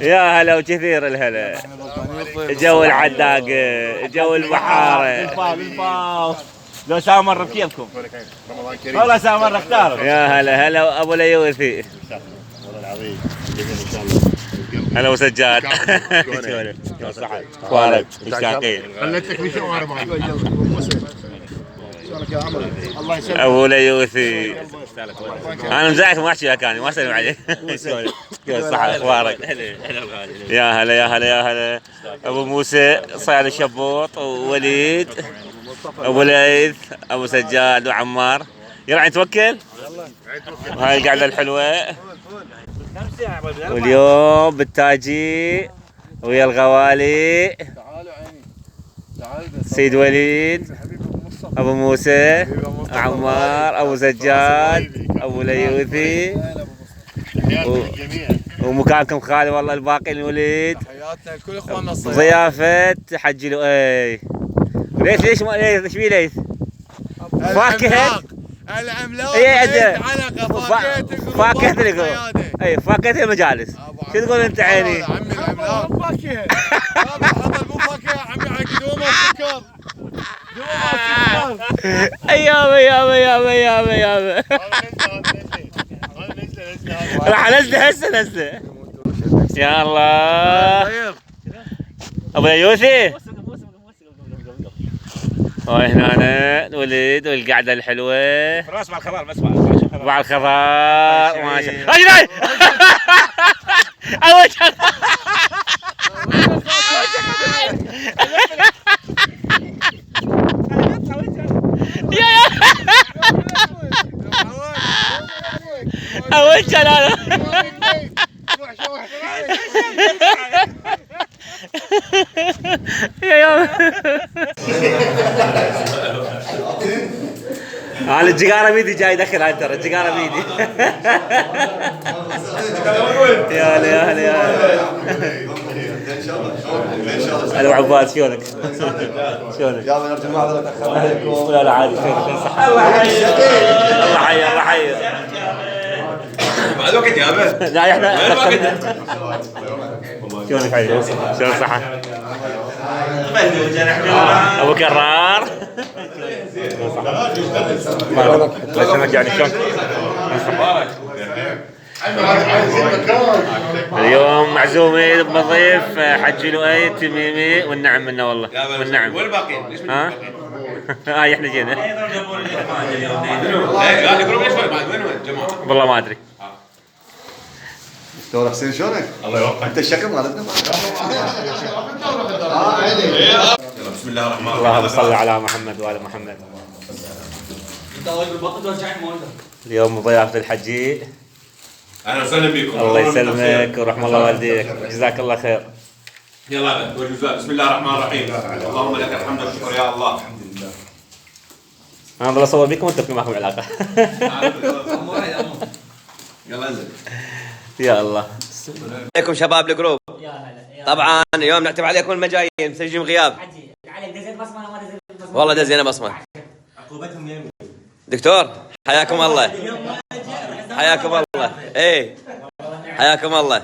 يا هلا وكثير الهلا. جو العداق، جو البحارة. لو سامر كيفكم؟ والله سامر اختاروا. يا هلا ابو ليوثي. والله العظيم ان شاء الله. هلا وسجاد. صحة اخبارك مشتاقين. خليتك في شو انا الله يسلمك ابو ليوثي. انا مزعج ما احكي كاني ما اسلم عليك. كيف صحة اخبارك؟ يا هلا ابو موسى صياد الشبوط ووليد ابو ليث ابو سجاد وعمار. يلا عين توكل. وهاي القعده الحلوه. واليوم بالتاجي ويا الغوالي. سيد وليد ابو موسى عمار ابو سجاد ابو ليوثي ومكانكم خالي. والله الباقي الوليد تحياتنا لكل اخواننا الصياد. ضيافه حجي لؤي. ليش ما ليش ايش بيه ليش؟ فاكهه العملاق اي فاكهه اي فاكهه المجالس. شو تقول انت عيني؟ عمي العملاق فاكهه. هذا حضر مو فاكهه عمي حق دومه وسكر. ايام. راح انزله هسه. يا الله ابو يوسف. وهنا الوليد والقعده الحلوه. راس مع الخضار بس مع الخضار ما شاء الله. اجري اول انا الجيجاره بيدي جاي دخل هاي ترى الجيجاره بيدي. يا هلا هلا عباد شلونك؟ يا من ارجو معذره تاخرنا عليكم. لا عادي خير صح. الله حي بعد وقت يا ابد. لا احنا شلونك حي؟ شلون صحة؟ ابو كرار. شلونك يعني شلون؟ اليوم معزومين بضيف حجي لؤي التميمي والنعم منه والله. والنعم. والباقيين ليش ها؟ هاي احنا جينا. لا يقولون ليش بعد وين جماعه؟ والله ما ادري. دكتور حسين شلونك؟ الله يوفقك. انت الشكل مالتنا. بسم الله الرحمن الرحيم. اللهم صل على محمد وآل محمد. اليوم ضيافة الحجي. اهلا وسهلا بكم. الله يسلمك ورحم الله والديك. جزاك الله خير. يلا بسم الله الرحمن الرحيم. اللهم لك الحمد والشكر يا الله. الحمد لله. انا ضل اصور بكم وانتم ما لكم علاقه. يلا انزل. يا الله. عليكم شباب الجروب. طبعا اليوم نعتب عليكم المجايين مسجلين غياب. والله دزينا بصمه. عقوبتهم يمين. دكتور حياكم الله. حياكم الله. ايه حياكم الله.